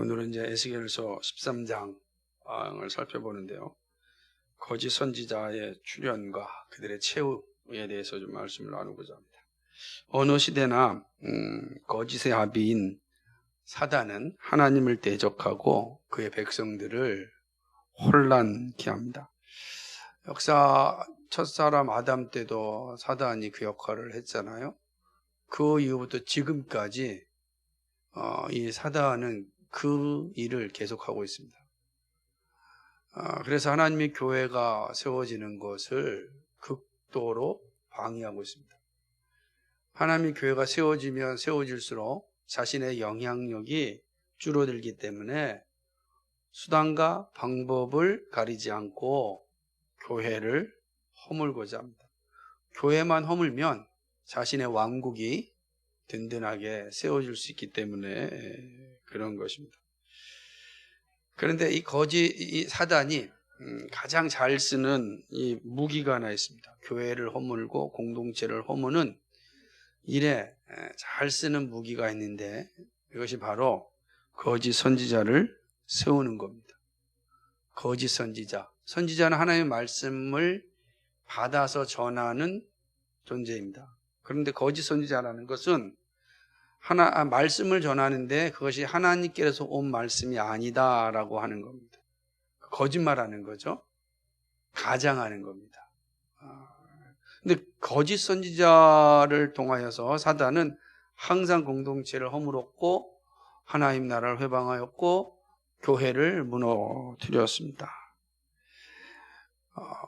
오늘은 이제 에스겔서 13장을 살펴보는데요. 거짓 선지자의 출현과 그들의 최후에 대해서 좀 말씀을 나누고자 합니다. 어느 시대나 거짓의 아비인 사단은 하나님을 대적하고 그의 백성들을 혼란케 합니다. 역사 첫사람 아담 때도 사단이 그 역할을 했잖아요. 그 이후부터 지금까지 이 사단은 그 일을 계속하고 있습니다. 그래서 하나님의 교회가 세워지는 것을 극도로 방해하고 있습니다. 하나님의 교회가 세워지면 세워질수록 자신의 영향력이 줄어들기 때문에 수단과 방법을 가리지 않고 교회를 허물고자 합니다. 교회만 허물면 자신의 왕국이 든든하게 세워질 수 있기 때문에 그런 것입니다. 그런데 이 사단이 가장 잘 쓰는 이 무기가 하나 있습니다. 교회를 허물고 공동체를 허무는 일에 잘 쓰는 무기가 있는데 이것이 바로 거짓 선지자를 세우는 겁니다. 거짓 선지자. 선지자는 하나님의 말씀을 받아서 전하는 존재입니다. 그런데 거짓 선지자라는 것은 말씀을 전하는데 그것이 하나님께서 온 말씀이 아니다라고 하는 겁니다. 거짓말하는 거죠. 가장하는 겁니다. 근데 거짓 선지자를 통하여서 사단은 항상 공동체를 허물었고 하나님 나라를 회방하였고 교회를 무너뜨렸습니다.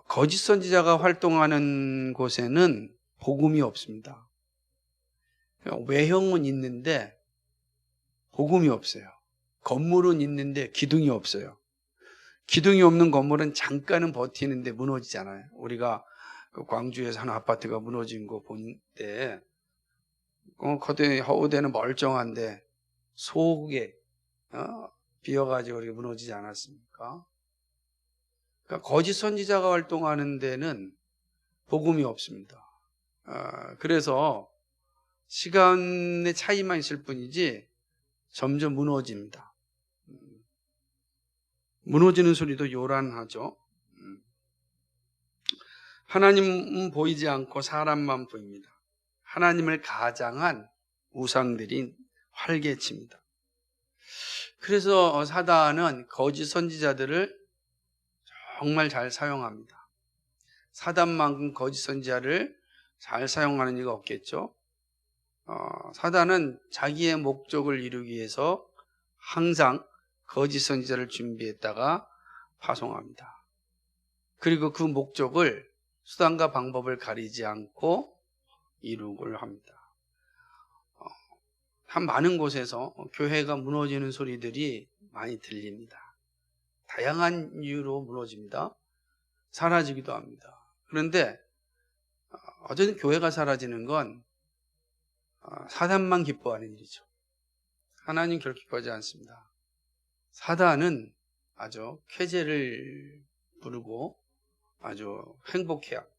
거짓 선지자가 활동하는 곳에는 복음이 없습니다. 외형은 있는데 복음이 없어요. 건물은 있는데 기둥이 없어요. 기둥이 없는 건물은 잠깐은 버티는데 무너지잖아요. 우리가 그 광주에서 한 아파트가 무너진 거 본 때 허우대는 멀쩡한데 속에 비어가지고 이렇게 무너지지 않았습니까? 그러니까 거짓 선지자가 활동하는 데는 복음이 없습니다. 그래서 시간의 차이만 있을 뿐이지 점점 무너집니다. 무너지는 소리도 요란하죠. 하나님은 보이지 않고 사람만 보입니다. 하나님을 가장한 우상들이 활개칩니다. 그래서 사단은 거짓 선지자들을 정말 잘 사용합니다. 사단만큼 거짓 선지자를 잘 사용하는 이가 없겠죠. 사단은 자기의 목적을 이루기 위해서 항상 거짓 선지자를 준비했다가 파송합니다. 그리고 그 목적을 수단과 방법을 가리지 않고 이루고를 합니다. 한 많은 곳에서 교회가 무너지는 소리들이 많이 들립니다. 다양한 이유로 무너집니다. 사라지기도 합니다. 그런데 어쨌든 교회가 사라지는 건 사단만 기뻐하는 일이죠. 하나님 결코 기뻐하지 않습니다. 사단은 아주 쾌재를 부르고 아주 행복해합니다.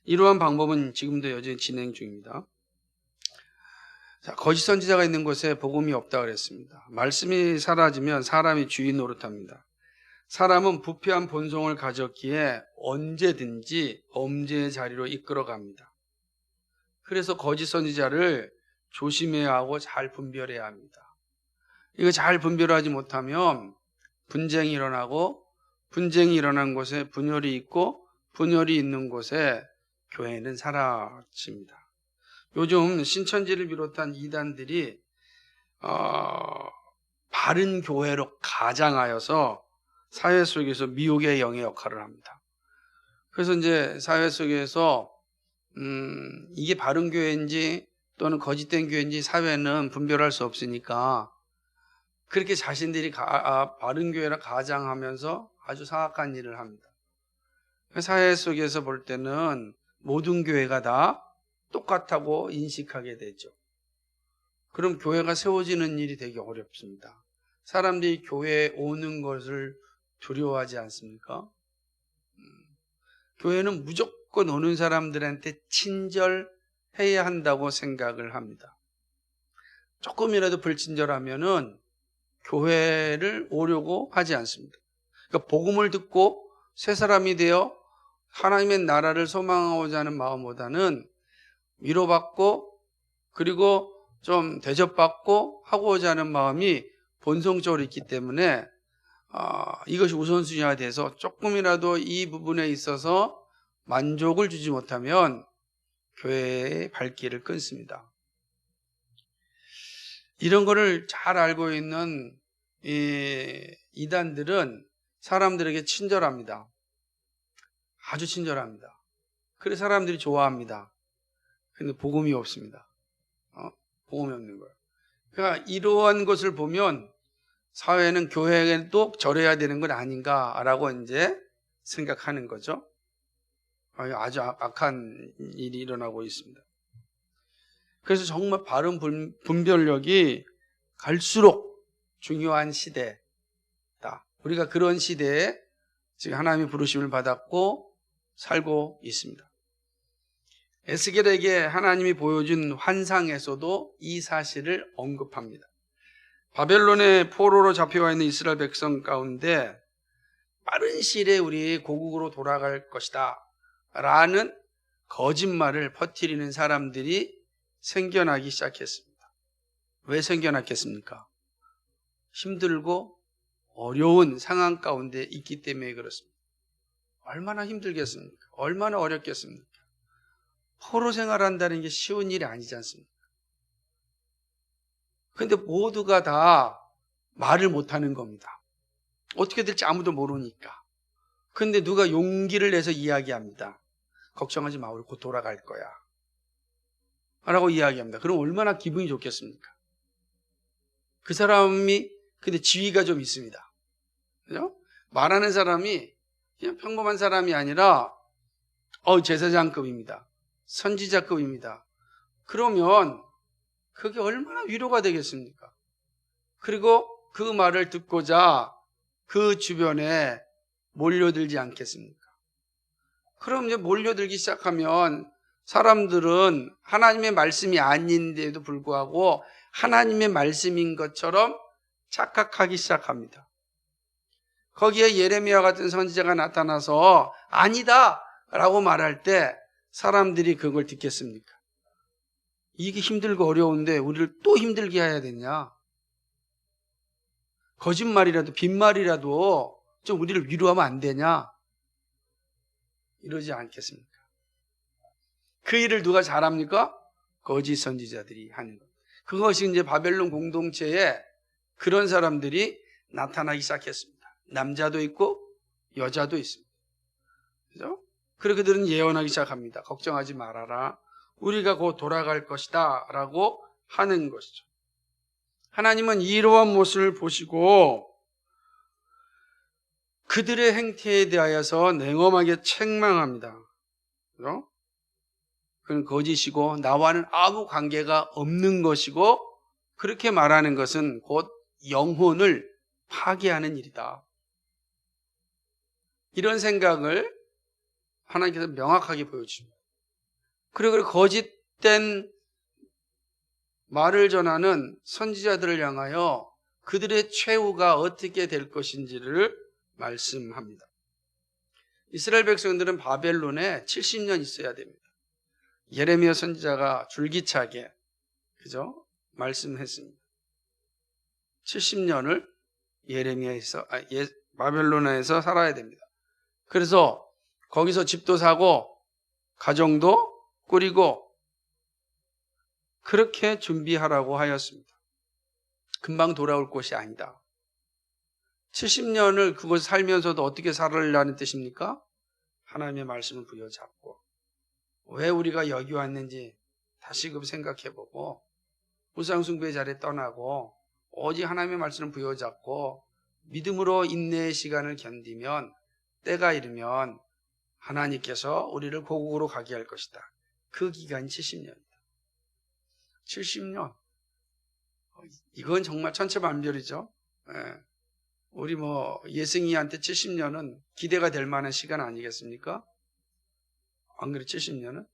이러한 방법은 지금도 여전히 진행 중입니다. 자, 거짓 선지자가 있는 곳에 복음이 없다 그랬습니다. 말씀이 사라지면 사람이 주인 노릇합니다. 사람은 부패한 본성을 가졌기에 언제든지 범죄의 자리로 이끌어갑니다. 그래서 거짓 선지자를 조심해야 하고 잘 분별해야 합니다. 이거 잘 분별하지 못하면 분쟁이 일어나고 분쟁이 일어난 곳에 분열이 있고 분열이 있는 곳에 교회는 사라집니다. 요즘 신천지를 비롯한 이단들이 바른 교회로 가장하여서 사회 속에서 미혹의 영의 역할을 합니다. 그래서 이제 사회 속에서 이게 바른 교회인지 또는 거짓된 교회인지 사회는 분별할 수 없으니까 그렇게 자신들이 바른 교회라 가장하면서 아주 사악한 일을 합니다. 사회 속에서 볼 때는 모든 교회가 다 똑같다고 인식하게 되죠. 그럼 교회가 세워지는 일이 되게 어렵습니다. 사람들이 교회에 오는 것을 두려워하지 않습니까? 교회는 무조건 오는 사람들한테 친절해야 한다고 생각을 합니다. 조금이라도 불친절하면은 교회를 오려고 하지 않습니다. 그러니까 복음을 듣고 새 사람이 되어 하나님의 나라를 소망하고자 하는 마음보다는 위로받고 그리고 좀 대접받고 하고자 하는 마음이 본성적으로 있기 때문에 이것이 우선순위가 돼서 조금이라도 이 부분에 있어서 만족을 주지 못하면 교회의 발길을 끊습니다. 이런 거를 잘 알고 있는 이단들은 사람들에게 친절합니다. 아주 친절합니다. 그래서 사람들이 좋아합니다. 근데 복음이 없습니다. 복음이 없는 거예요. 그러니까 이러한 것을 보면 사회는 교회에도 절해야 되는 건 아닌가라고 이제 생각하는 거죠. 아주 악한 일이 일어나고 있습니다. 그래서 정말 바른 분별력이 갈수록 중요한 시대다. 우리가 그런 시대에 지금 하나님의 부르심을 받았고 살고 있습니다. 에스겔에게 하나님이 보여준 환상에서도 이 사실을 언급합니다. 바벨론의 포로로 잡혀와 있는 이스라엘 백성 가운데 빠른 시일에 우리 고국으로 돌아갈 것이다 라는 거짓말을 퍼뜨리는 사람들이 생겨나기 시작했습니다. 왜 생겨났겠습니까? 힘들고 어려운 상황 가운데 있기 때문에 그렇습니다. 얼마나 힘들겠습니까? 얼마나 어렵겠습니까? 포로 생활한다는 게 쉬운 일이 아니지 않습니까? 그런데 모두가 다 말을 못하는 겁니다. 어떻게 될지 아무도 모르니까. 그런데 누가 용기를 내서 이야기합니다. 걱정하지 마, 우리 곧 돌아갈 거야 라고 이야기합니다. 그럼 얼마나 기분이 좋겠습니까? 그 사람이 근데 지위가 좀 있습니다. 그죠? 말하는 사람이 그냥 평범한 사람이 아니라 제사장급입니다. 선지자급입니다. 그러면 그게 얼마나 위로가 되겠습니까? 그리고 그 말을 듣고자 그 주변에 몰려들지 않겠습니까? 그럼 이제 몰려들기 시작하면 사람들은 하나님의 말씀이 아닌데도 불구하고 하나님의 말씀인 것처럼 착각하기 시작합니다. 거기에 예레미야 같은 선지자가 나타나서 아니다 라고 말할 때 사람들이 그걸 듣겠습니까? 이게 힘들고 어려운데 우리를 또 힘들게 해야 되냐? 거짓말이라도 빈말이라도 좀 우리를 위로하면 안 되냐? 이러지 않겠습니까? 그 일을 누가 잘합니까? 거짓 선지자들이 하는 것. 그것이 이제 바벨론 공동체에 그런 사람들이 나타나기 시작했습니다. 남자도 있고 여자도 있습니다. 그죠? 그렇게 그들은 예언하기 시작합니다. 걱정하지 말아라. 우리가 곧 돌아갈 것이다 라고 하는 것이죠. 하나님은 이러한 모습을 보시고 그들의 행태에 대하여서 냉엄하게 책망합니다. 그죠? 그건 거짓이고 나와는 아무 관계가 없는 것이고 그렇게 말하는 것은 곧 영혼을 파괴하는 일이다. 이런 생각을 하나님께서 명확하게 보여주십니다. 그리고 거짓된 말을 전하는 선지자들을 향하여 그들의 최후가 어떻게 될 것인지를 말씀합니다. 이스라엘 백성들은 바벨론에 70년 있어야 됩니다. 예레미야 선지자가 줄기차게 그죠? 말씀했습니다. 70년을 바벨론에서 살아야 됩니다. 그래서 거기서 집도 사고 가정도 꾸리고 그렇게 준비하라고 하였습니다. 금방 돌아올 곳이 아니다. 70년을 그곳에 살면서도 어떻게 살으려는 뜻입니까? 하나님의 말씀을 부여잡고 왜 우리가 여기 왔는지 다시금 생각해보고 우상숭배의 자리에 떠나고 오직 하나님의 말씀을 부여잡고 믿음으로 인내의 시간을 견디면 때가 이르면 하나님께서 우리를 고국으로 가게 할 것이다. 그 기간이 70년이다. 70년. 이건 정말 천체만별이죠. 우리 예승이한테 70년은 기대가 될 만한 시간 아니겠습니까? 안 그래 70년은?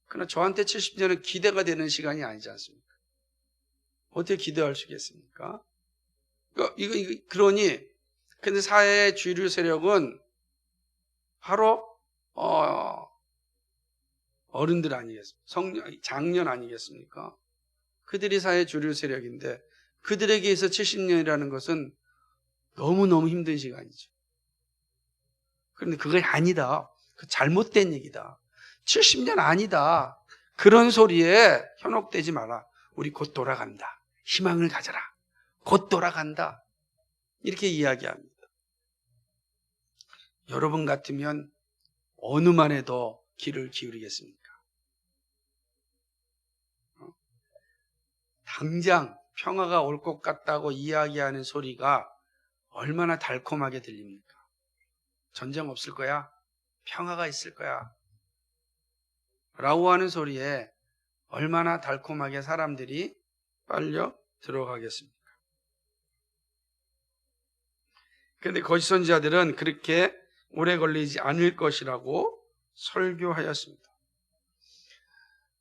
그러나 저한테 70년은 기대가 되는 시간이 아니지 않습니까? 어떻게 기대할 수 있겠습니까? 그러니 근데 사회의 주류 세력은 바로 어른들 아니겠습니까? 장년 아니겠습니까? 그들이 사회 주류 세력인데 그들에게 있어 70년이라는 것은 너무너무 힘든 시간이죠. 그런데 그게 아니다. 그 잘못된 얘기다. 70년 아니다. 그런 소리에 현혹되지 마라. 우리 곧 돌아간다. 희망을 가져라. 곧 돌아간다. 이렇게 이야기합니다. 여러분 같으면 어느 말에 더 귀를 기울이겠습니까? 당장 평화가 올 것 같다고 이야기하는 소리가 얼마나 달콤하게 들립니까? 전쟁 없을 거야. 평화가 있을 거야. 라고 하는 소리에 얼마나 달콤하게 사람들이 빨려 들어가겠습니까? 그런데 거짓 선지자들은 그렇게 오래 걸리지 않을 것이라고 설교하였습니다.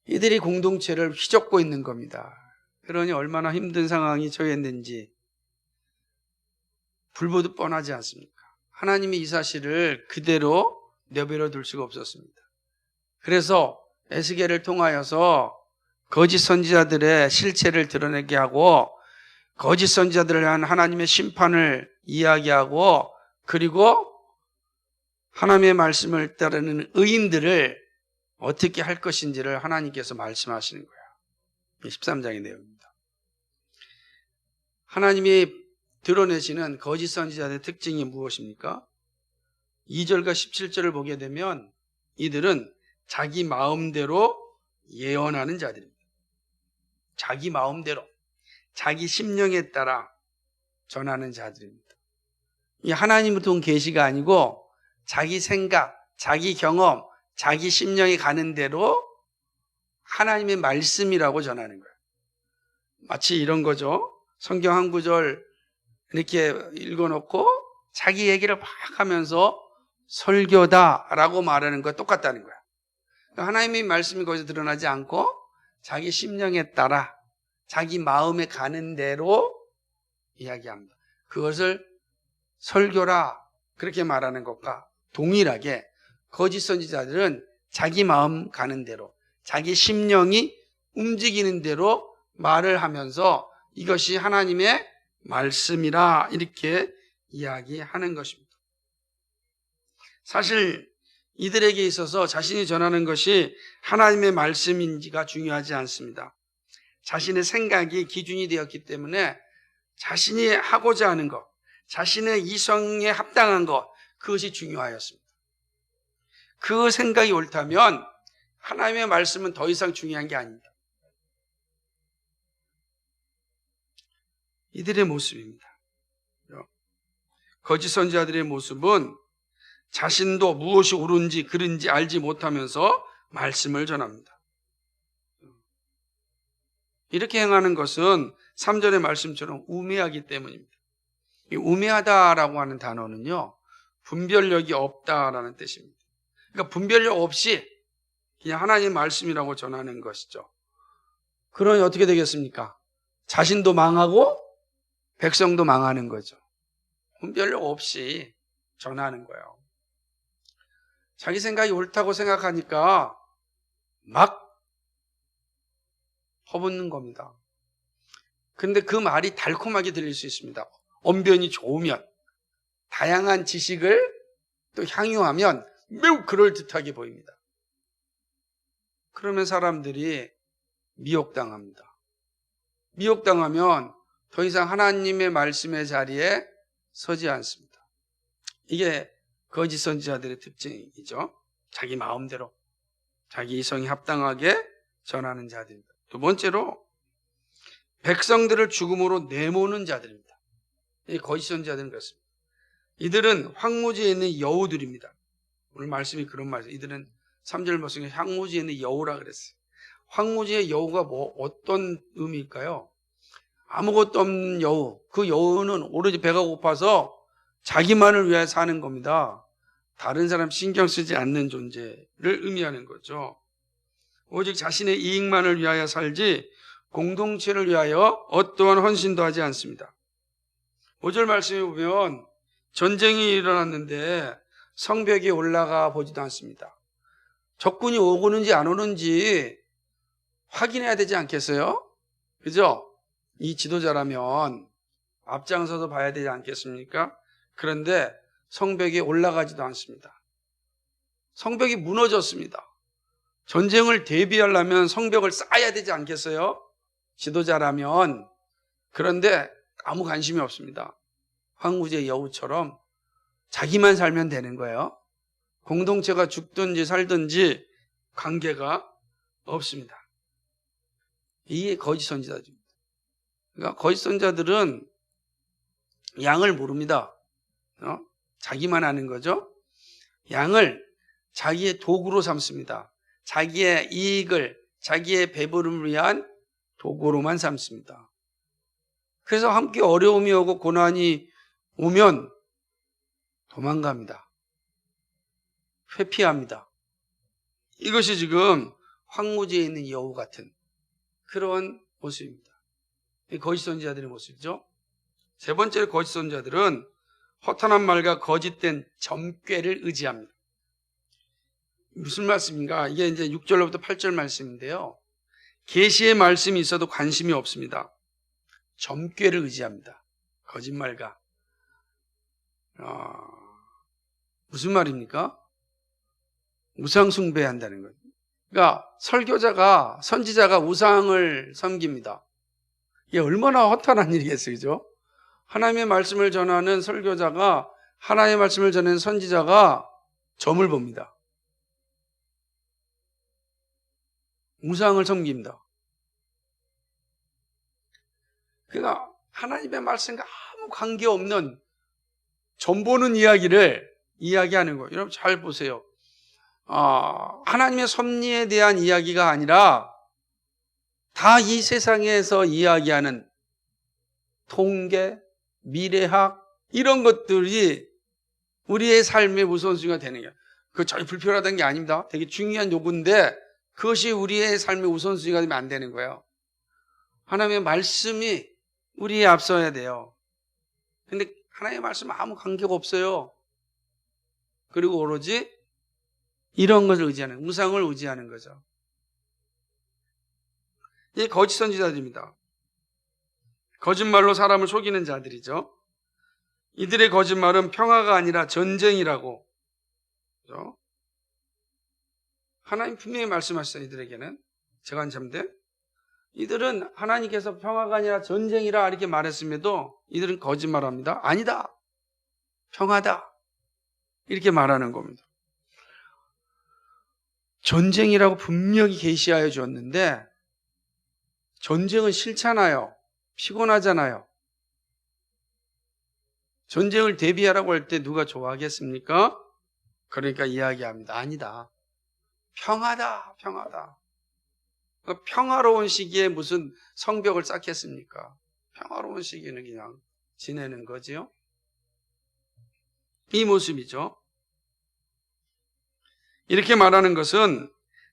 이들이 공동체를 휘젓고 있는 겁니다. 그러니 얼마나 힘든 상황이 처했는지 불보듯 뻔하지 않습니까? 하나님이 이 사실을 그대로 내버려 둘 수가 없었습니다. 그래서 에스겔을 통하여서 거짓 선지자들의 실체를 드러내게 하고 거짓 선지자들을 위한 하나님의 심판을 이야기하고 그리고 하나님의 말씀을 따르는 의인들을 어떻게 할 것인지를 하나님께서 말씀하시는 거예요. 13장의 내용입니다. 하나님이 드러내시는 거짓 선지자들의 특징이 무엇입니까? 2절과 17절을 보게 되면 이들은 자기 마음대로 예언하는 자들입니다. 자기 마음대로, 자기 심령에 따라 전하는 자들입니다. 이 하나님부터 온 계시가 아니고 자기 생각, 자기 경험, 자기 심령이 가는 대로 하나님의 말씀이라고 전하는 거예요. 마치 이런 거죠. 성경 한 구절 이렇게 읽어놓고 자기 얘기를 막 하면서 설교다라고 말하는 거 똑같다는 거야. 하나님의 말씀이 거기서 드러나지 않고 자기 심령에 따라 자기 마음에 가는 대로 이야기합니다. 그것을 설교라 그렇게 말하는 것과 동일하게 거짓 선지자들은 자기 마음 가는 대로 자기 심령이 움직이는 대로 말을 하면서 이것이 하나님의 말씀이라 이렇게 이야기하는 것입니다. 사실 이들에게 있어서 자신이 전하는 것이 하나님의 말씀인지가 중요하지 않습니다. 자신의 생각이 기준이 되었기 때문에 자신이 하고자 하는 것, 자신의 이성에 합당한 것, 그것이 중요하였습니다. 그 생각이 옳다면 하나님의 말씀은 더 이상 중요한 게 아닙니다. 이들의 모습입니다. 거짓 선지자들의 모습은 자신도 무엇이 옳은지 그른지 알지 못하면서 말씀을 전합니다. 이렇게 행하는 것은 3절의 말씀처럼 우매하기 때문입니다. 이 우매하다라고 하는 단어는요, 분별력이 없다라는 뜻입니다. 그러니까 분별력 없이 그냥 하나님의 말씀이라고 전하는 것이죠. 그러니 어떻게 되겠습니까? 자신도 망하고 백성도 망하는 거죠. 분별력 없이 전하는 거예요. 자기 생각이 옳다고 생각하니까 막 퍼붓는 겁니다. 근데 그 말이 달콤하게 들릴 수 있습니다. 언변이 좋으면, 다양한 지식을 또 향유하면 매우 그럴듯하게 보입니다. 그러면 사람들이 미혹당합니다. 미혹당하면 더 이상 하나님의 말씀의 자리에 서지 않습니다. 이게 거짓 선지자들의 특징이죠. 자기 마음대로, 자기 이성이 합당하게 전하는 자들입니다. 두 번째로 백성들을 죽음으로 내모는 자들입니다. 이 거짓 선지자들은 그렇습니다. 이들은 황무지에 있는 여우들입니다. 오늘 말씀이 그런 말이에요. 이들은 3절 말씀에 황무지에 있는 여우라 그랬어요. 황무지의 여우가 어떤 의미일까요? 아무것도 없는 여우. 그 여우는 오로지 배가 고파서 자기만을 위해 사는 겁니다. 다른 사람 신경 쓰지 않는 존재를 의미하는 거죠. 오직 자신의 이익만을 위하여 살지 공동체를 위하여 어떠한 헌신도 하지 않습니다. 5절 말씀에 보면 전쟁이 일어났는데 성벽에 올라가 보지도 않습니다. 적군이 오는지 안 오는지 확인해야 되지 않겠어요? 그죠? 이 지도자라면 앞장서서 봐야 되지 않겠습니까? 그런데 성벽에 올라가지도 않습니다. 성벽이 무너졌습니다. 전쟁을 대비하려면 성벽을 쌓아야 되지 않겠어요? 지도자라면. 그런데 아무 관심이 없습니다. 황무지의 여우처럼 자기만 살면 되는 거예요. 공동체가 죽든지 살든지 관계가 없습니다. 이게 거짓 선지자입니다. 그러니까 거짓 선지자들은 양을 모릅니다. 자기만 하는 거죠. 양을 자기의 도구로 삼습니다. 자기의 이익을, 자기의 배부름을 위한 도구로만 삼습니다. 그래서 함께 어려움이 오고 고난이 오면 도망갑니다. 회피합니다. 이것이 지금 황무지에 있는 여우 같은 그런 모습입니다. 거짓 선지자들의 모습이죠. 세 번째 거짓 선지자들은 허탄한 말과 거짓된 점괘를 의지합니다. 무슨 말씀인가? 이게 이제 6절로부터 8절 말씀인데요. 계시의 말씀이 있어도 관심이 없습니다. 점괘를 의지합니다. 거짓말과. 무슨 말입니까? 우상 숭배한다는 거예요. 그러니까 설교자가, 선지자가 우상을 섬깁니다. 이게 얼마나 허탄한 일이겠어요, 그죠? 하나님의 말씀을 전하는 설교자가, 하나님의 말씀을 전하는 선지자가 점을 봅니다. 우상을 섬깁니다. 그러니까 하나님의 말씀과 아무 관계없는 점 보는 이야기를 이야기하는 거예요. 여러분 잘 보세요. 하나님의 섭리에 대한 이야기가 아니라 다 이 세상에서 이야기하는 통계, 미래학 이런 것들이 우리의 삶의 우선순위가 되는 거예요. 그거 전혀 불필요하다는 게 아닙니다. 되게 중요한 요구인데 그것이 우리의 삶의 우선순위가 되면 안 되는 거예요. 하나님의 말씀이 우리에 앞서야 돼요. 근데 하나님의 말씀은 아무 관계가 없어요. 그리고 오로지 이런 것을 의지하는, 우상을 의지하는 거죠. 이게 거짓 선지자들입니다. 거짓말로 사람을 속이는 자들이죠. 이들의 거짓말은 평화가 아니라 전쟁이라고. 그렇죠? 하나님 분명히 말씀하셨어요. 이들에게는. 제가 한참인데 이들은 하나님께서 평화가 아니라 전쟁이라 이렇게 말했음에도 이들은 거짓말합니다. 아니다. 평화다. 이렇게 말하는 겁니다. 전쟁이라고 분명히 계시하여 주었는데 전쟁은 싫잖아요. 피곤하잖아요. 전쟁을 대비하라고 할 때 누가 좋아하겠습니까? 그러니까 이야기합니다. 아니다. 평화다. 평화다. 평화로운 시기에 무슨 성벽을 쌓겠습니까? 평화로운 시기는 그냥 지내는 거지요. 이 모습이죠. 이렇게 말하는 것은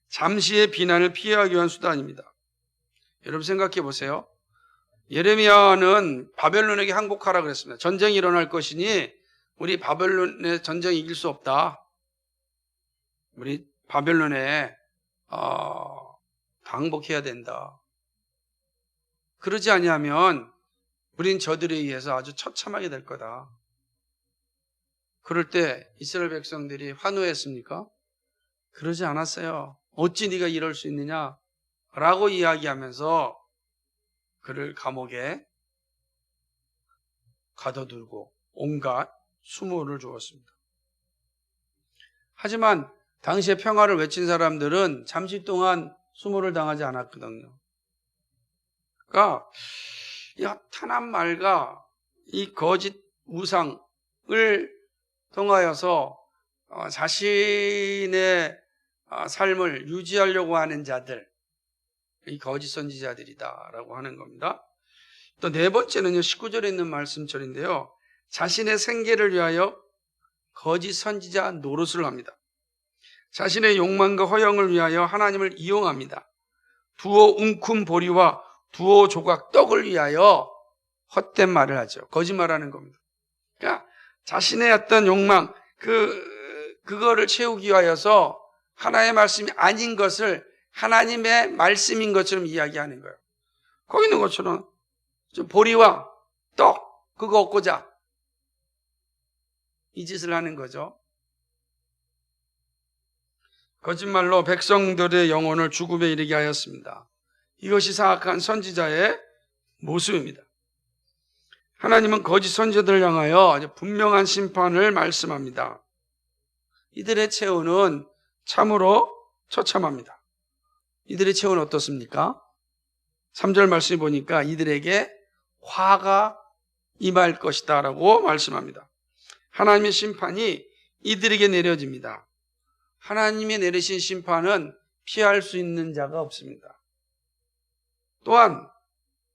잠시의 비난을 피하기 위한 수단입니다. 여러분 생각해 보세요. 예레미야는 바벨론에게 항복하라 그랬습니다. 전쟁이 일어날 것이니 우리 바벨론의 전쟁 이길 수 없다. 우리 바벨론에 항복해야 된다. 그러지 아니하면 우린 저들에 의해서 아주 처참하게 될 거다. 그럴 때 이스라엘 백성들이 환호했습니까? 그러지 않았어요. 어찌 네가 이럴 수 있느냐? 라고 이야기하면서 그를 감옥에 가둬두고 온갖 수모를 주었습니다. 하지만 당시에 평화를 외친 사람들은 잠시 동안 수모를 당하지 않았거든요. 그러니까 이 허탄한 말과 이 거짓 우상을 통하여서 자신의 삶을 유지하려고 하는 자들, 이 거짓 선지자들이다라고 하는 겁니다. 또 네 번째는요, 19절에 있는 말씀처럼인데요. 자신의 생계를 위하여 거짓 선지자 노릇을 합니다. 자신의 욕망과 허영을 위하여 하나님을 이용합니다. 두어 웅큼 보리와 두어 조각 떡을 위하여 헛된 말을 하죠. 거짓말하는 겁니다. 그러니까 자신의 어떤 욕망, 그거를 채우기 위하여서 하나의 말씀이 아닌 것을 하나님의 말씀인 것처럼 이야기하는 거예요. 거기 있는 것처럼 보리와 떡 그거 얻고자 이 짓을 하는 거죠. 거짓말로 백성들의 영혼을 죽음에 이르게 하였습니다. 이것이 사악한 선지자의 모습입니다. 하나님은 거짓 선지자들을 향하여 분명한 심판을 말씀합니다. 이들의 최후는 참으로 처참합니다. 이들의 최후는 어떻습니까? 3절 말씀을 보니까 이들에게 화가 임할 것이다 라고 말씀합니다. 하나님의 심판이 이들에게 내려집니다. 하나님이 내리신 심판은 피할 수 있는 자가 없습니다. 또한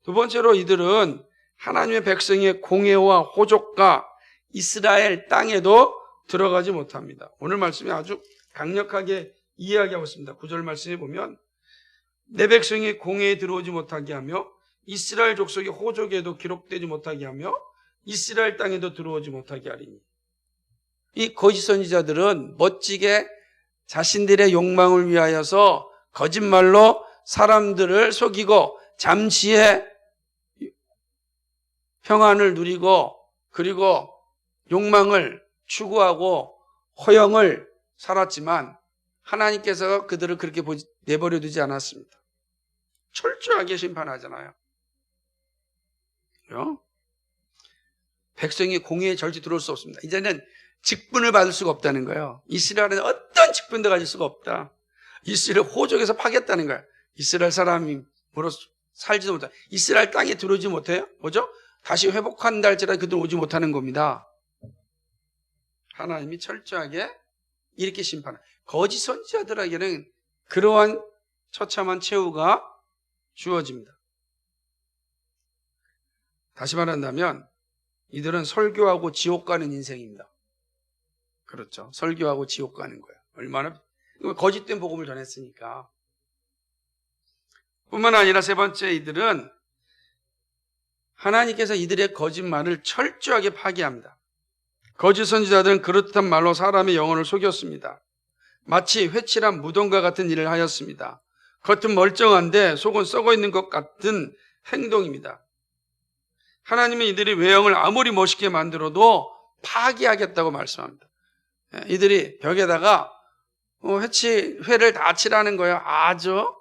두 번째로 이들은 하나님의 백성의 공회와 호족과 이스라엘 땅에도 들어가지 못합니다. 오늘 말씀이 아주 강력하게 이야기하고 있습니다. 9절 말씀에 보면 내 백성이 공회에 들어오지 못하게 하며 이스라엘 족속의 호족에도 기록되지 못하게 하며 이스라엘 땅에도 들어오지 못하게 하리니. 이 거짓 선지자들은 멋지게 자신들의 욕망을 위하여서 거짓말로 사람들을 속이고 잠시의 평안을 누리고 그리고 욕망을 추구하고 허영을 살았지만 하나님께서 그들을 그렇게 내버려 두지 않았습니다. 철저하게 심판하잖아요. 백성이 공회에 절대 들어올 수 없습니다. 이제는 직분을 받을 수가 없다는 거예요. 이스라엘은 어떤 직분도 가질 수가 없다. 이스라엘 호족에서 파겠다는 거예요. 이스라엘 사람으로 살지도 못해. 이스라엘 땅에 들어오지 못해요. 뭐죠? 다시 회복한다 할지라도 그들 오지 못하는 겁니다. 하나님이 철저하게 이렇게 심판합니다. 거짓 선지자들에게는 그러한 처참한 최후가 주어집니다. 다시 말한다면 이들은 설교하고 지옥 가는 인생입니다. 그렇죠. 설교하고 지옥 가는 거예요. 얼마나 거짓된 복음을 전했으니까. 뿐만 아니라 세 번째, 이들은 하나님께서 이들의 거짓말을 철저하게 파기합니다. 거짓 선지자들은 그렇듯한 말로 사람의 영혼을 속였습니다. 마치 회칠한 무덤과 같은 일을 하였습니다. 겉은 멀쩡한데 속은 썩어 있는 것 같은 행동입니다. 하나님은 이들이 외형을 아무리 멋있게 만들어도 파기하겠다고 말씀합니다. 이들이 벽에다가 회를 다 칠하는 거예요. 아주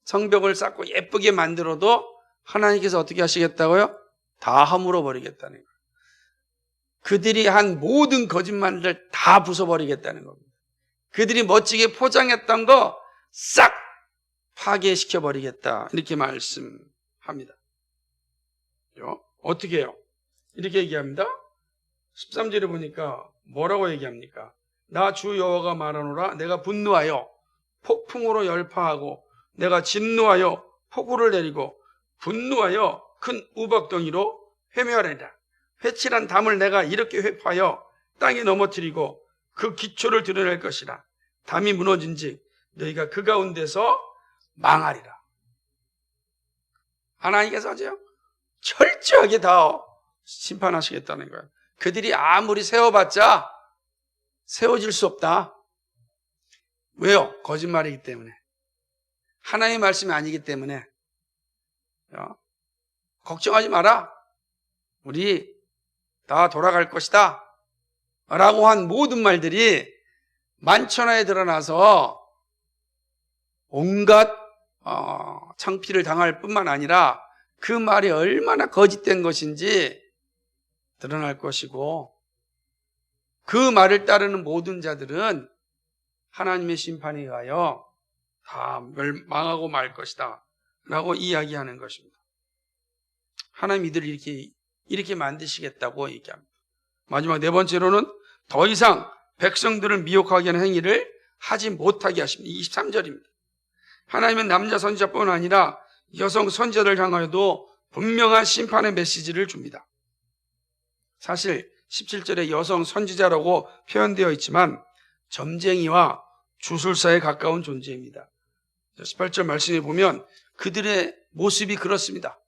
성벽을 쌓고 예쁘게 만들어도 하나님께서 어떻게 하시겠다고요? 다 허물어 버리겠다는 거예요. 그들이 한 모든 거짓말을 다 부숴버리겠다는 겁니다. 그들이 멋지게 포장했던 거 싹 파괴시켜버리겠다, 이렇게 말씀합니다. 어떻게 해요? 이렇게 얘기합니다. 13절에 보니까 뭐라고 얘기합니까? 나 주 여호와가 말하노라. 내가 분노하여 폭풍으로 열파하고 내가 진노하여 폭우를 내리고 분노하여 큰 우박덩이로 회묘하리라. 회칠한 담을 내가 이렇게 회파하여 땅에 넘어뜨리고 그 기초를 드러낼 것이라. 담이 무너진즉 너희가 그 가운데서 망하리라. 하나님께서 어째요? 철저하게 다 심판하시겠다는 거예요. 그들이 아무리 세워봤자 세워질 수 없다. 왜요? 거짓말이기 때문에. 하나님의 말씀이 아니기 때문에. 걱정하지 마라. 우리 다 돌아갈 것이다 라고 한 모든 말들이 만천하에 드러나서 온갖 창피를 당할 뿐만 아니라 그 말이 얼마나 거짓된 것인지 드러날 것이고, 그 말을 따르는 모든 자들은 하나님의 심판에 의하여 다 망하고 말 것이다 라고 이야기하는 것입니다. 하나님 이들을 이렇게 만드시겠다고 얘기합니다. 마지막 네 번째로는 더 이상 백성들을 미혹하게 하는 행위를 하지 못하게 하십니다. 23절입니다. 하나님은 남자 선지자뿐 아니라 여성 선지자를 향하여도 분명한 심판의 메시지를 줍니다. 사실 17절에 여성 선지자라고 표현되어 있지만 점쟁이와 주술사에 가까운 존재입니다. 18절 말씀에 보면 그들의 모습이 그렇습니다.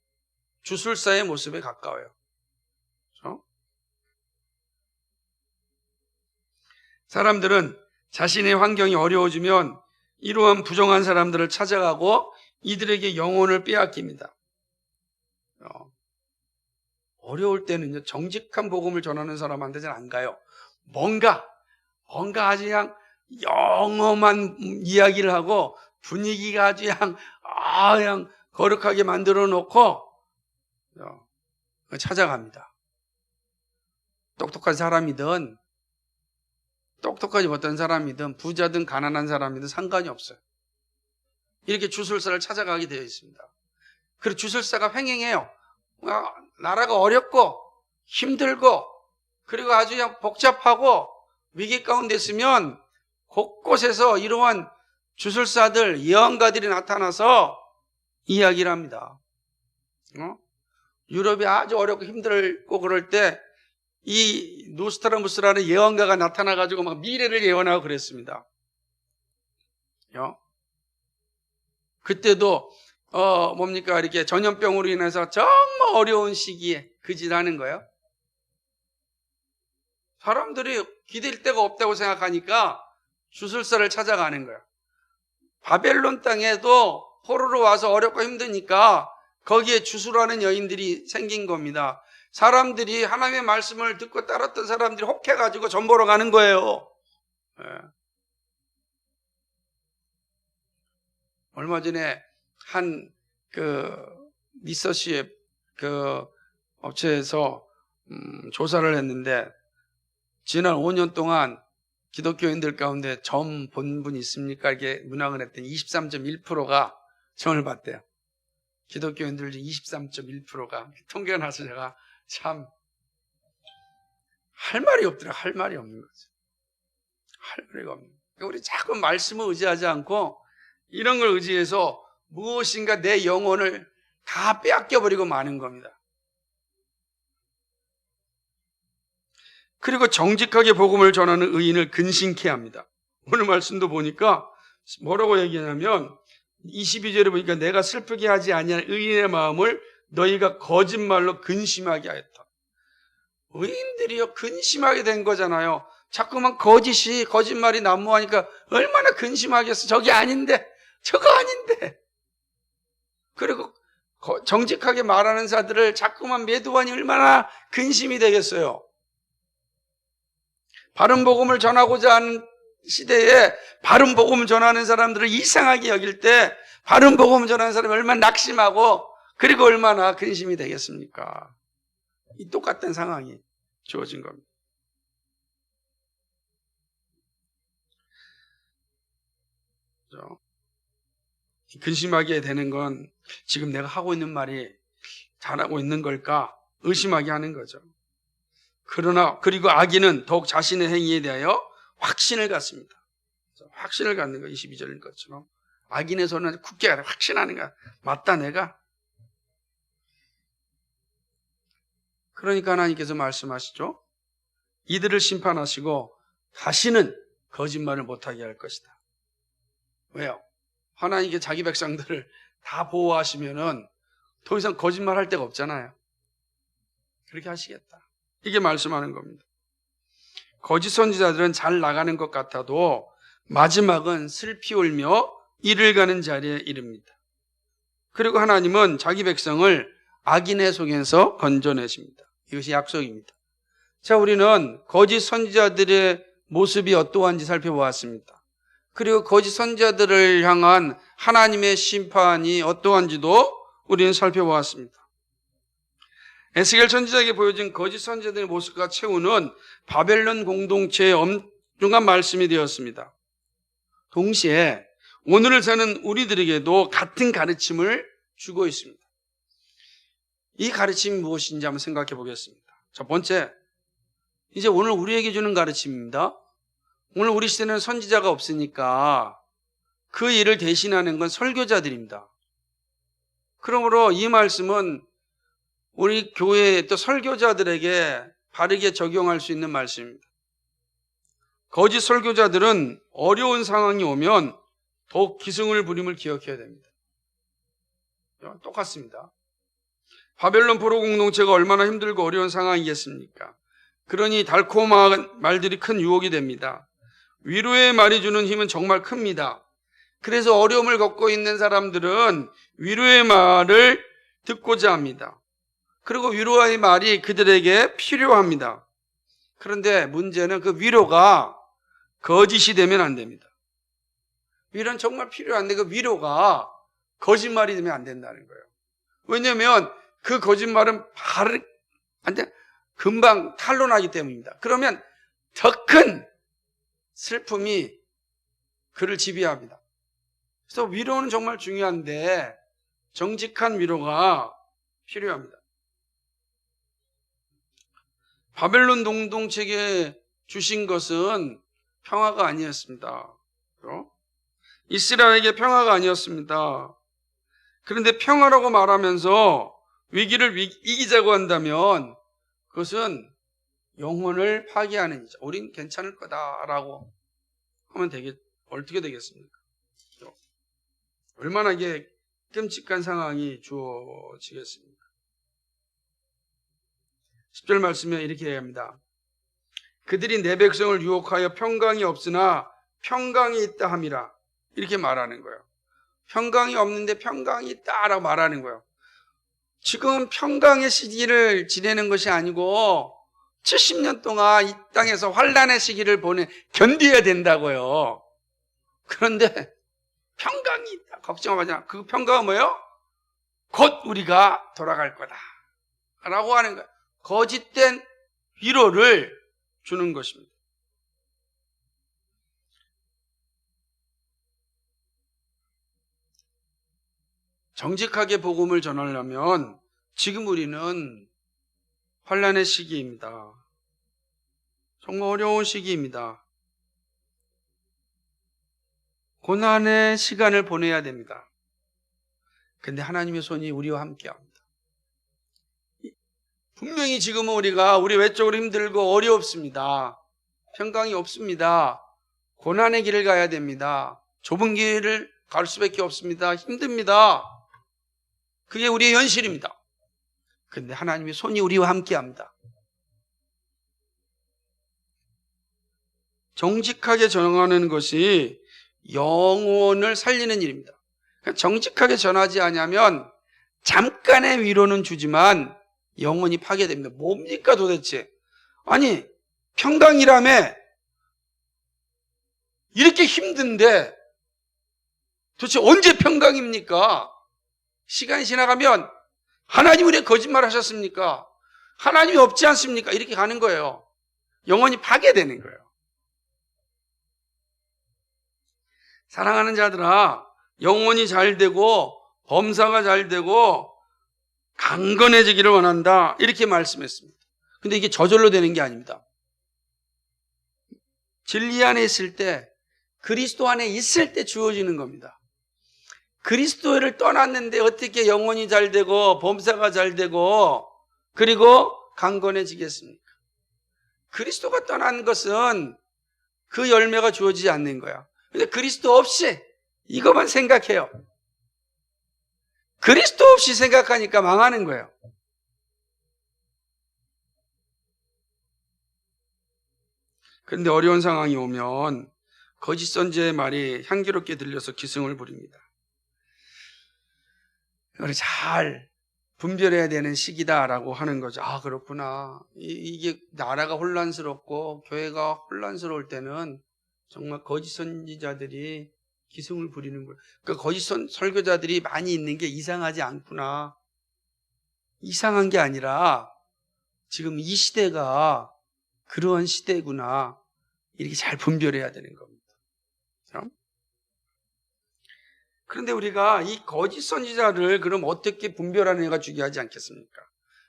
주술사의 모습에 가까워요. 그렇죠? 사람들은 자신의 환경이 어려워지면 이러한 부정한 사람들을 찾아가고 이들에게 영혼을 빼앗깁니다. 어려울 때는요, 정직한 복음을 전하는 사람한테 잘 안 가요. 뭔가 아주 그냥 영험한 이야기를 하고 분위기가 아주 그냥 거룩하게 만들어 놓고 찾아갑니다. 똑똑한 사람이든 똑똑하지 못한 사람이든 부자든 가난한 사람이든 상관이 없어요. 이렇게 주술사를 찾아가게 되어 있습니다. 그리고 주술사가 횡행해요. 나라가 어렵고 힘들고 그리고 아주 그냥 복잡하고 위기 가운데 있으면 곳곳에서 이러한 주술사들, 예언가들이 나타나서 이야기를 합니다. 유럽이 아주 어렵고 힘들고 그럴 때 이 노스트라무스라는 예언가가 나타나가지고 막 미래를 예언하고 그랬습니다. 그때도 이렇게 전염병으로 인해서 정말 어려운 시기에 그 짓 하는 거예요. 사람들이 기댈 데가 없다고 생각하니까 주술사를 찾아가는 거예요. 바벨론 땅에도 포로로 와서 어렵고 힘드니까 거기에 주술하는 여인들이 생긴 겁니다. 사람들이 하나님의 말씀을 듣고 따랐던 사람들이 혹해가지고 전 보러 가는 거예요. 얼마 전에 한 리서치 업체에서 조사를 했는데 지난 5년 동안 기독교인들 가운데 점 본 분 있습니까? 이렇게 문항을 했더니 23.1%가 점을 봤대요. 기독교인들 중 23.1%가 통계가 나서 제가 참 할 말이 없더라고요. 할 말이 없는 거죠. 할 말이 없는 거예요. 우리 자꾸 말씀을 의지하지 않고 이런 걸 의지해서 무엇인가 내 영혼을 다 빼앗겨버리고 마는 겁니다. 그리고 정직하게 복음을 전하는 의인을 근신케 합니다. 오늘 말씀도 보니까 뭐라고 얘기하냐면 22절에 보니까 내가 슬프게 하지 아니한 의인의 마음을 너희가 거짓말로 근심하게 하였다. 의인들이요 근심하게 된 거잖아요. 자꾸만 거짓말이 난무하니까 얼마나 근심하겠어. 저게 아닌데 저거 아닌데. 그리고 정직하게 말하는 자들을 자꾸만 매도하니 얼마나 근심이 되겠어요. 바른 복음을 전하고자 하는 시대에 바른 복음을 전하는 사람들을 이상하게 여길 때 바른 복음을 전하는 사람이 얼마나 낙심하고 그리고 얼마나 근심이 되겠습니까? 이 똑같은 상황이 주어진 겁니다. 근심하게 되는 건 지금 내가 하고 있는 말이 잘하고 있는 걸까 의심하게 하는 거죠. 그리고 악인은 더욱 자신의 행위에 대하여 확신을 갖습니다. 확신을 갖는 거 22절인 것처럼 악인의 손은 굳게 확신하는 거야. 맞다 내가. 그러니까 하나님께서 말씀하시죠. 이들을 심판하시고 다시는 거짓말을 못하게 할 것이다. 왜요? 하나님께 자기 백성들을 다 보호하시면은 더 이상 거짓말 할 데가 없잖아요. 그렇게 하시겠다. 이게 말씀하는 겁니다. 거짓 선지자들은 잘 나가는 것 같아도 마지막은 슬피 울며 이를 가는 자리에 이릅니다. 그리고 하나님은 자기 백성을 악인의 속에서 건져내십니다. 이것이 약속입니다. 자, 우리는 거짓 선지자들의 모습이 어떠한지 살펴보았습니다. 그리고 거짓 선지자들을 향한 하나님의 심판이 어떠한지도 우리는 살펴보았습니다. 에스겔 선지자에게 보여진 거짓 선지자들의 모습과 최후는 바벨론 공동체의 엄중한 말씀이 되었습니다. 동시에 오늘을 사는 우리들에게도 같은 가르침을 주고 있습니다. 이 가르침이 무엇인지 한번 생각해 보겠습니다. 첫 번째, 이제 오늘 우리에게 주는 가르침입니다. 오늘 우리 시대는 선지자가 없으니까 그 일을 대신하는 건 설교자들입니다. 그러므로 이 말씀은 우리 교회의 또 설교자들에게 바르게 적용할 수 있는 말씀입니다. 거짓 설교자들은 어려운 상황이 오면 더욱 기승을 부림을 기억해야 됩니다. 똑같습니다. 바벨론 포로 공동체가 얼마나 힘들고 어려운 상황이겠습니까? 그러니 달콤한 말들이 큰 유혹이 됩니다. 위로의 말이 주는 힘은 정말 큽니다. 그래서 어려움을 겪고 있는 사람들은 위로의 말을 듣고자 합니다. 그리고 위로의 말이 그들에게 필요합니다. 그런데 문제는 그 위로가 거짓이 되면 안 됩니다. 위로는 정말 필요한데 그 위로가 거짓말이 되면 안 된다는 거예요. 왜냐하면 그 거짓말은 바로 금방 탄로나기 때문입니다. 그러면 더 큰 슬픔이 그를 지배합니다. 그래서 위로는 정말 중요한데 정직한 위로가 필요합니다. 바벨론 공동체에게 주신 것은 평화가 아니었습니다. 이스라엘에게 평화가 아니었습니다. 그런데 평화라고 말하면서 위기를 이기자고 한다면 그것은 영혼을 파괴하는 일이죠. 우린 괜찮을 거다라고 하면 어떻게 되겠습니까? 얼마나 이게 끔찍한 상황이 주어지겠습니까? 10절 말씀에 이렇게 얘기합니다. 그들이 내 백성을 유혹하여 평강이 없으나 평강이 있다 함이라. 이렇게 말하는 거예요. 평강이 없는데 평강이 있다라고 말하는 거예요. 지금 평강의 시기를 지내는 것이 아니고 70년 동안 이 땅에서 환난의 시기를 견뎌야 된다고요. 그런데 평강이 있다. 걱정하지 마. 그 평강은 뭐예요? 곧 우리가 돌아갈 거다 라고 하는 거예요. 거짓된 위로를 주는 것입니다. 정직하게 복음을 전하려면 지금 우리는 환난의 시기입니다. 정말 어려운 시기입니다. 고난의 시간을 보내야 됩니다. 근데 하나님의 손이 우리와 함께합니다. 분명히 지금은 우리 외적으로 힘들고 어렵습니다. 평강이 없습니다. 고난의 길을 가야 됩니다. 좁은 길을 갈 수밖에 없습니다. 힘듭니다. 그게 우리의 현실입니다. 근데 하나님의 손이 우리와 함께합니다. 정직하게 전하는 것이 영혼을 살리는 일입니다. 정직하게 전하지 않으면 잠깐의 위로는 주지만 영혼이 파괴됩니다. 뭡니까 도대체? 아니 평강이라며 이렇게 힘든데 도대체 언제 평강입니까? 시간이 지나가면 하나님 우리에게 거짓말 하셨습니까? 하나님이 없지 않습니까? 이렇게 가는 거예요. 영혼이 파괴되는 거예요. 사랑하는 자들아, 영혼이 잘 되고 범사가 잘 되고 강건해지기를 원한다 이렇게 말씀했습니다. 근데 이게 저절로 되는 게 아닙니다. 진리 안에 있을 때, 그리스도 안에 있을 때 주어지는 겁니다. 그리스도를 떠났는데 어떻게 영혼이 잘 되고 범사가 잘 되고 그리고 강건해지겠습니까? 그리스도가 떠난 것은 그 열매가 주어지지 않는 거야. 근데 그리스도 없이 이것만 생각해요. 그리스도 없이 생각하니까 망하는 거예요. 그런데 어려운 상황이 오면 거짓 선지자의 말이 향기롭게 들려서 기승을 부립니다. 우리 잘 분별해야 되는 시기다라고 하는 거죠. 아, 그렇구나. 이게 나라가 혼란스럽고 교회가 혼란스러울 때는 정말 거짓 선지자들이 기승을 부리는 거예요. 그러니까 거짓 설교자들이 많이 있는 게 이상하지 않구나. 이상한 게 아니라 지금 이 시대가 그러한 시대구나. 이렇게 잘 분별해야 되는 겁니다. 그렇죠? 그런데 우리가 이 거짓 선지자를 그럼 어떻게 분별하느냐가 중요하지 않겠습니까?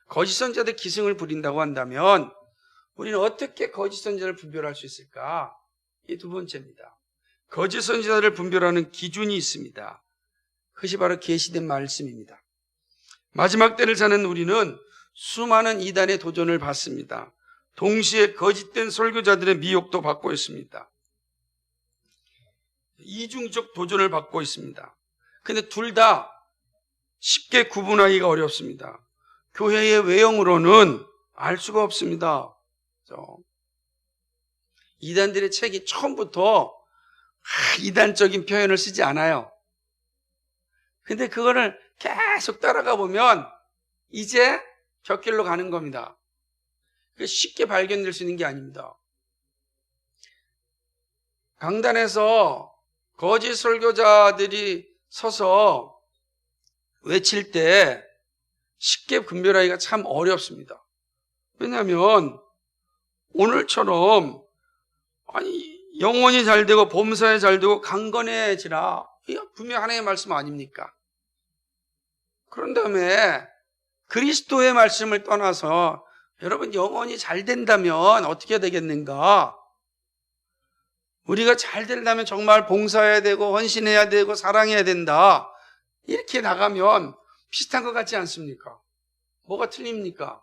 거짓 선지자들 기승을 부린다고 한다면 우리는 어떻게 거짓 선지자를 분별할 수 있을까? 이 두 번째입니다. 거짓 선지자를 분별하는 기준이 있습니다. 그것이 바로 계시된 말씀입니다. 마지막 때를 사는 우리는 수많은 이단의 도전을 받습니다. 동시에 거짓된 설교자들의 미혹도 받고 있습니다. 이중적 도전을 받고 있습니다. 근데 둘 다 쉽게 구분하기가 어렵습니다. 교회의 외형으로는 알 수가 없습니다. 이단들의 책이 처음부터 이단적인 표현을 쓰지 않아요. 근데 그거를 계속 따라가 보면 이제 곁길로 가는 겁니다. 쉽게 발견될 수 있는 게 아닙니다. 강단에서 거짓 설교자들이 서서 외칠 때 쉽게 분별하기가 참 어렵습니다. 왜냐하면 오늘처럼 영혼이 잘 되고 범사에 잘 되고 강건해지라, 이거 분명 하나님의 말씀 아닙니까? 그런 다음에 그리스도의 말씀을 떠나서 여러분 영혼이 잘 된다면 어떻게 되겠는가? 우리가 잘 되려면 정말 봉사해야 되고 헌신해야 되고 사랑해야 된다, 이렇게 나가면 비슷한 것 같지 않습니까? 뭐가 틀립니까?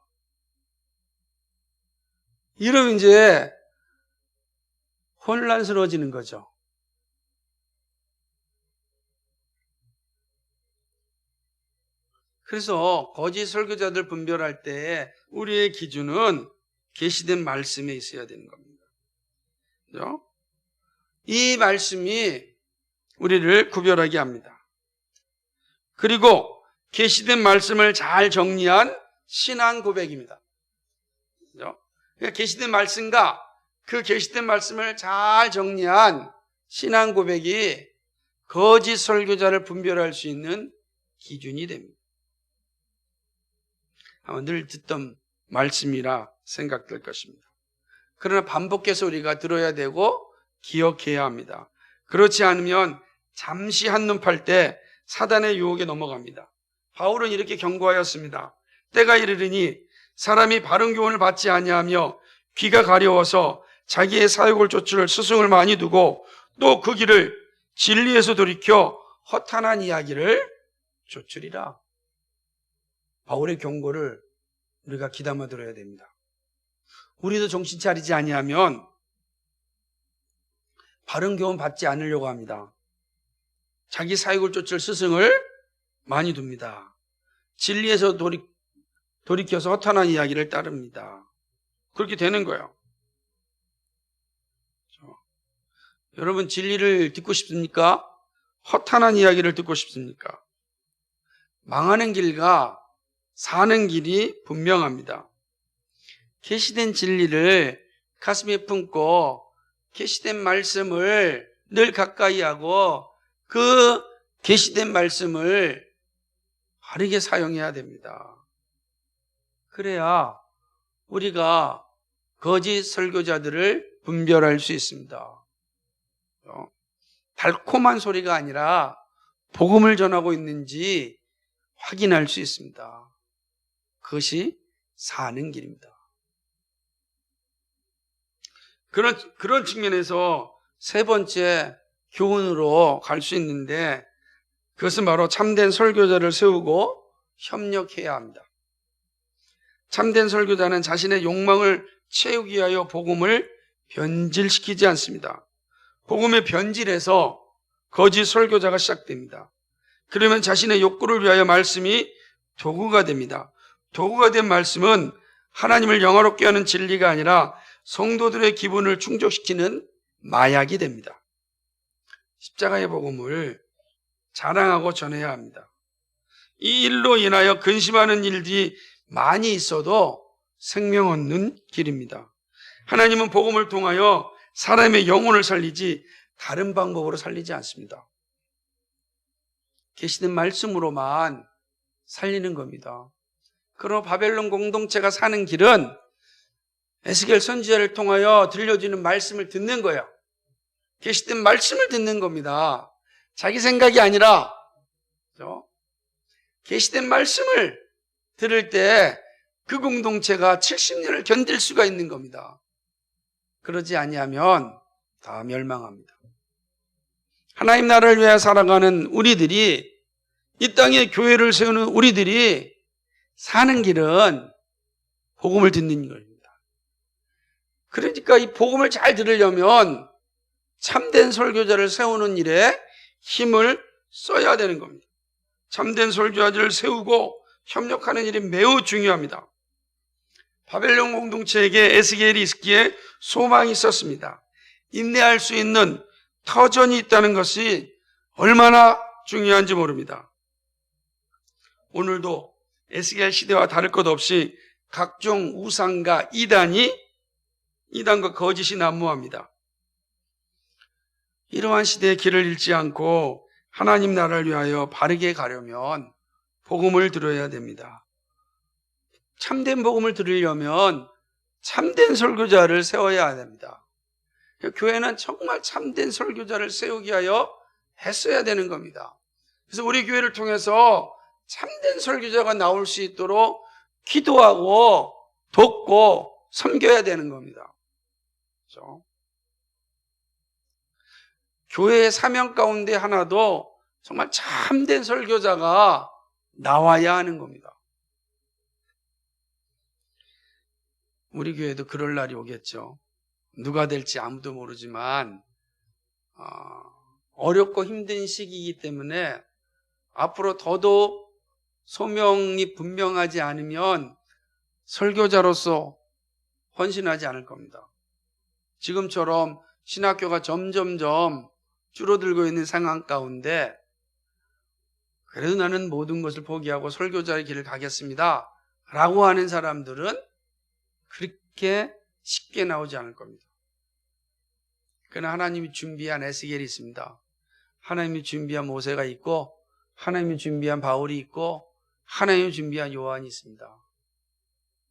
이러면 이제 혼란스러워지는 거죠. 그래서 거짓 설교자들 분별할 때 우리의 기준은 계시된 말씀에 있어야 되는 겁니다. 그렇죠? 이 말씀이 우리를 구별하게 합니다. 그리고 계시된 말씀을 잘 정리한 신앙 고백입니다. 그렇죠? 그러니까 계시된 말씀과 그 계시된 말씀을 잘 정리한 신앙 고백이 거짓 설교자를 분별할 수 있는 기준이 됩니다. 아마 늘 듣던 말씀이라 생각될 것입니다. 그러나 반복해서 우리가 들어야 되고 기억해야 합니다. 그렇지 않으면 잠시 한눈 팔 때 사단의 유혹에 넘어갑니다. 바울은 이렇게 경고하였습니다. 때가 이르르니 사람이 바른 교훈을 받지 아니하며 귀가 가려워서 자기의 사욕을 쫓을 스승을 많이 두고 또 그 길을 진리에서 돌이켜 허탄한 이야기를 쫓으리라. 바울의 경고를 우리가 귀담아 들어야 됩니다. 우리도 정신 차리지 아니하면 바른 교훈 받지 않으려고 합니다. 자기 사욕을 쫓을 스승을 많이 둡니다. 진리에서 돌이켜서 허탄한 이야기를 따릅니다. 그렇게 되는 거예요. 여러분, 진리를 듣고 싶습니까? 허탄한 이야기를 듣고 싶습니까? 망하는 길과 사는 길이 분명합니다. 계시된 진리를 가슴에 품고 계시된 말씀을 늘 가까이 하고 그 계시된 말씀을 바르게 사용해야 됩니다. 그래야 우리가 거짓 설교자들을 분별할 수 있습니다. 달콤한 소리가 아니라 복음을 전하고 있는지 확인할 수 있습니다. 그것이 사는 길입니다. 그런 측면에서 세 번째 교훈으로 갈 수 있는데, 그것은 바로 참된 설교자를 세우고 협력해야 합니다. 참된 설교자는 자신의 욕망을 채우기 위하여 복음을 변질시키지 않습니다. 복음의 변질에서 거짓 설교자가 시작됩니다. 그러면 자신의 욕구를 위하여 말씀이 도구가 됩니다. 도구가 된 말씀은 하나님을 영화롭게 하는 진리가 아니라 성도들의 기분을 충족시키는 마약이 됩니다. 십자가의 복음을 자랑하고 전해야 합니다. 이 일로 인하여 근심하는 일들이 많이 있어도 생명 얻는 길입니다. 하나님은 복음을 통하여 사람의 영혼을 살리지 다른 방법으로 살리지 않습니다. 계시된 말씀으로만 살리는 겁니다. 그러나 바벨론 공동체가 사는 길은 에스겔 선지자를 통하여 들려주는 말씀을 듣는 거예요. 계시된 말씀을 듣는 겁니다. 자기 생각이 아니라, 그렇죠? 계시된 말씀을 들을 때 그 공동체가 70년을 견딜 수가 있는 겁니다. 그러지 아니하면 다 멸망합니다. 하나님 나라를 위해 살아가는 우리들이, 이 땅에 교회를 세우는 우리들이 사는 길은 복음을 듣는 겁니다. 그러니까 이 복음을 잘 들으려면 참된 설교자를 세우는 일에 힘을 써야 되는 겁니다. 참된 설교자들을 세우고 협력하는 일이 매우 중요합니다. 바벨론 공동체에게 에스겔이 있기에 소망이 있었습니다. 인내할 수 있는 터전이 있다는 것이 얼마나 중요한지 모릅니다. 오늘도 에스겔 시대와 다를 것 없이 각종 우상과 이단과 거짓이 난무합니다. 이러한 시대의 길을 잃지 않고 하나님 나라를 위하여 바르게 가려면 복음을 들어야 됩니다. 참된 복음을 들으려면 참된 설교자를 세워야 됩니다. 교회는 정말 참된 설교자를 세우기 위하여 했어야 되는 겁니다. 그래서 우리 교회를 통해서 참된 설교자가 나올 수 있도록 기도하고 돕고 섬겨야 되는 겁니다. 그렇죠? 교회의 사명 가운데 하나도 정말 참된 설교자가 나와야 하는 겁니다. 우리 교회도 그럴 날이 오겠죠. 누가 될지 아무도 모르지만 어렵고 힘든 시기이기 때문에 앞으로 더더욱 소명이 분명하지 않으면 설교자로서 헌신하지 않을 겁니다. 지금처럼 신학교가 점점점 줄어들고 있는 상황 가운데 그래도 나는 모든 것을 포기하고 설교자의 길을 가겠습니다 라고 하는 사람들은 그렇게 쉽게 나오지 않을 겁니다. 그러나 하나님이 준비한 에스겔이 있습니다. 하나님이 준비한 모세가 있고 하나님이 준비한 바울이 있고 하나님이 준비한 요한이 있습니다.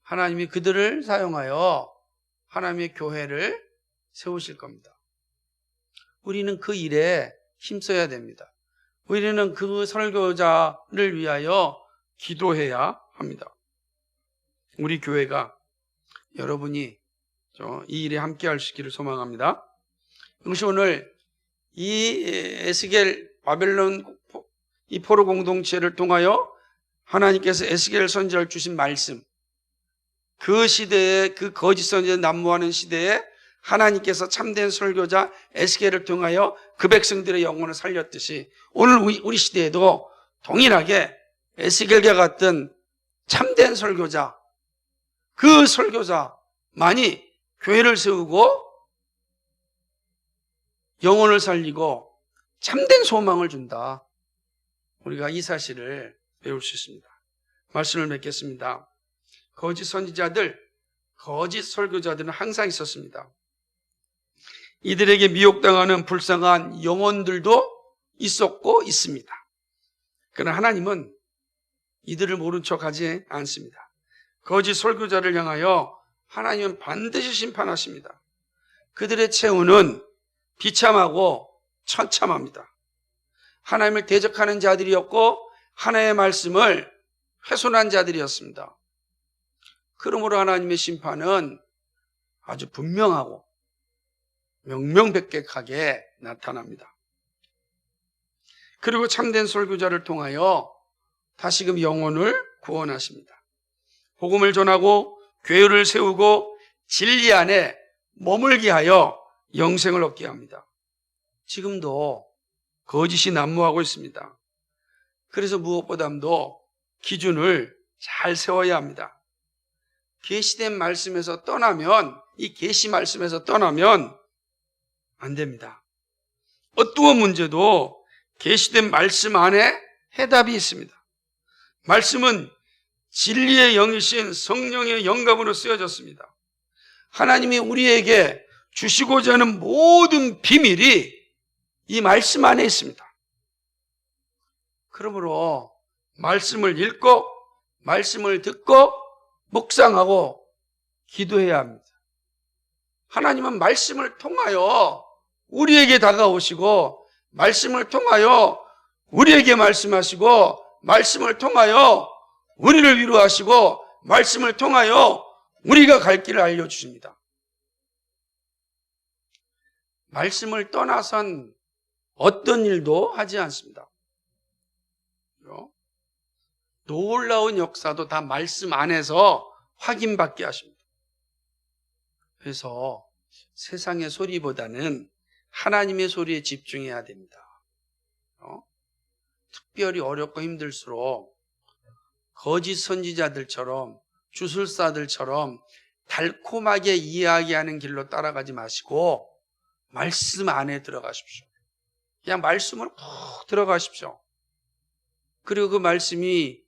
하나님이 그들을 사용하여 하나님의 교회를 세우실 겁니다. 우리는 그 일에 힘써야 됩니다. 우리는 그 설교자를 위하여 기도해야 합니다. 우리 교회가 여러분이 이 일에 함께 할 수 있기를 소망합니다. 역시 오늘 이 에스겔 바벨론 이 포로 공동체를 통하여 하나님께서 에스겔 선지자를 주신 말씀, 그 시대에 그 거짓 선지자 난무하는 시대에 하나님께서 참된 설교자 에스겔을 통하여 그 백성들의 영혼을 살렸듯이 오늘 우리 시대에도 동일하게 에스겔과 같은 참된 설교자, 그 설교자만이 교회를 세우고 영혼을 살리고 참된 소망을 준다. 우리가 이 사실을 배울 수 있습니다. 말씀을 맺겠습니다. 거짓 선지자들, 거짓 설교자들은 항상 있었습니다. 이들에게 미혹당하는 불쌍한 영혼들도 있었고 있습니다. 그러나 하나님은 이들을 모른 척하지 않습니다. 거짓 설교자를 향하여 하나님은 반드시 심판하십니다. 그들의 최후는 비참하고 처참합니다. 하나님을 대적하는 자들이었고 하나님의 말씀을 훼손한 자들이었습니다. 그러므로 하나님의 심판은 아주 분명하고 명명백백하게 나타납니다. 그리고 참된 설교자를 통하여 다시금 영혼을 구원하십니다. 복음을 전하고 교회를 세우고 진리 안에 머물게 하여 영생을 얻게 합니다. 지금도 거짓이 난무하고 있습니다. 그래서 무엇보다도 기준을 잘 세워야 합니다. 계시된 말씀에서 떠나면, 이 계시 말씀에서 떠나면 안 됩니다. 어떠한 문제도 계시된 말씀 안에 해답이 있습니다. 말씀은 진리의 영이신 성령의 영감으로 쓰여졌습니다. 하나님이 우리에게 주시고자 하는 모든 비밀이 이 말씀 안에 있습니다. 그러므로 말씀을 읽고 말씀을 듣고 묵상하고 기도해야 합니다. 하나님은 말씀을 통하여 우리에게 다가오시고 말씀을 통하여 우리에게 말씀하시고 말씀을 통하여 우리를 위로하시고 말씀을 통하여 우리가 갈 길을 알려주십니다. 말씀을 떠나선 어떤 일도 하지 않습니다. 놀라운 역사도 다 말씀 안에서 확인받게 하십니다. 그래서 세상의 소리보다는 하나님의 소리에 집중해야 됩니다. 특별히 어렵고 힘들수록 거짓 선지자들처럼 주술사들처럼 달콤하게 이야기하는 길로 따라가지 마시고 말씀 안에 들어가십시오. 그냥 말씀을 푹 들어가십시오. 그리고 그 말씀이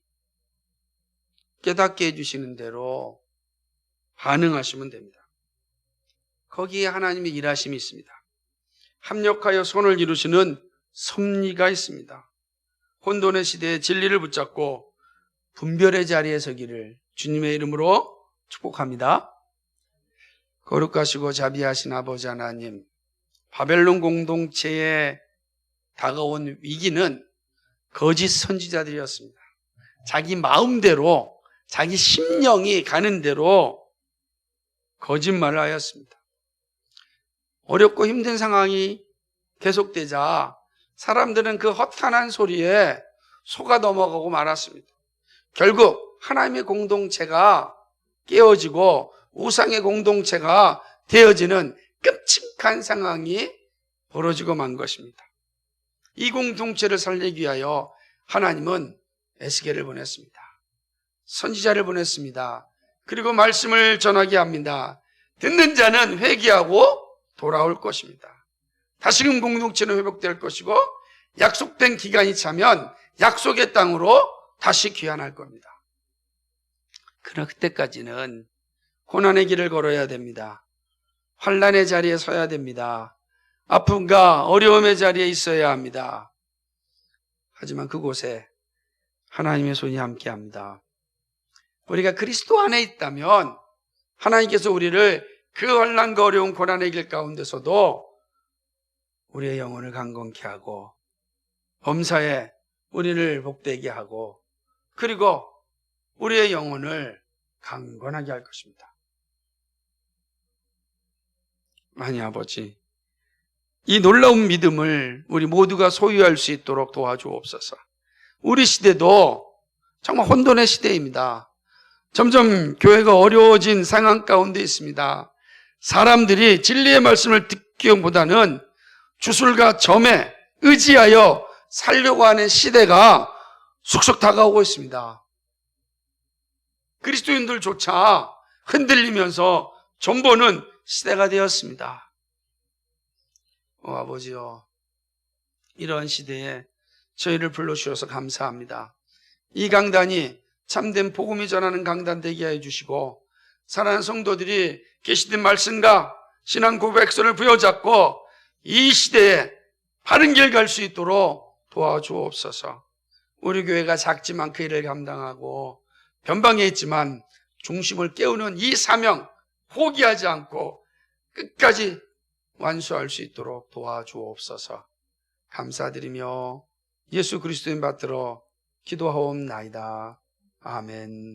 깨닫게 해주시는 대로 반응하시면 됩니다. 거기에 하나님의 일하심이 있습니다. 합력하여 선을 이루시는 섭리가 있습니다. 혼돈의 시대에 진리를 붙잡고 분별의 자리에 서기를 주님의 이름으로 축복합니다. 거룩하시고 자비하신 아버지 하나님, 바벨론 공동체에 다가온 위기는 거짓 선지자들이었습니다. 자기 마음대로, 자기 심령이 가는 대로 거짓말을 하였습니다. 어렵고 힘든 상황이 계속되자 사람들은 그 허탄한 소리에 속아 넘어가고 말았습니다. 결국 하나님의 공동체가 깨어지고 우상의 공동체가 되어지는 끔찍한 상황이 벌어지고 만 것입니다. 이 공동체를 살리기 위하여 하나님은 에스겔을 보냈습니다. 선지자를 보냈습니다. 그리고 말씀을 전하게 합니다. 듣는 자는 회개하고 돌아올 것입니다. 다시금 공동체는 회복될 것이고 약속된 기간이 차면 약속의 땅으로 다시 귀환할 겁니다. 그러나 그때까지는 고난의 길을 걸어야 됩니다. 환난의 자리에 서야 됩니다. 아픔과 어려움의 자리에 있어야 합니다. 하지만 그곳에 하나님의 손이 함께합니다. 우리가 그리스도 안에 있다면 하나님께서 우리를 그 환난과 어려운 고난의 길 가운데서도 우리의 영혼을 강건케 하고 범사에 우리를 복되게 하고 그리고 우리의 영혼을 강건하게 할 것입니다. 아니 아버지, 이 놀라운 믿음을 우리 모두가 소유할 수 있도록 도와주옵소서. 우리 시대도 정말 혼돈의 시대입니다. 점점 교회가 어려워진 상황 가운데 있습니다. 사람들이 진리의 말씀을 듣기보다는 주술과 점에 의지하여 살려고 하는 시대가 속속 다가오고 있습니다. 그리스도인들조차 흔들리면서 전보는 시대가 되었습니다. 아버지요, 이러한 시대에 저희를 불러주셔서 감사합니다. 이 강단이 참된 복음이 전하는 강단 되게 해주시고 사랑하는 성도들이 계시된 말씀과 신앙 고백서를 부여잡고 이 시대에 바른 길 갈 수 있도록 도와주옵소서. 우리 교회가 작지만 그 일을 감당하고 변방에 있지만 중심을 깨우는 이 사명 포기하지 않고 끝까지 완수할 수 있도록 도와주옵소서. 감사드리며 예수 그리스도인 받들어 기도하옵나이다. 아멘.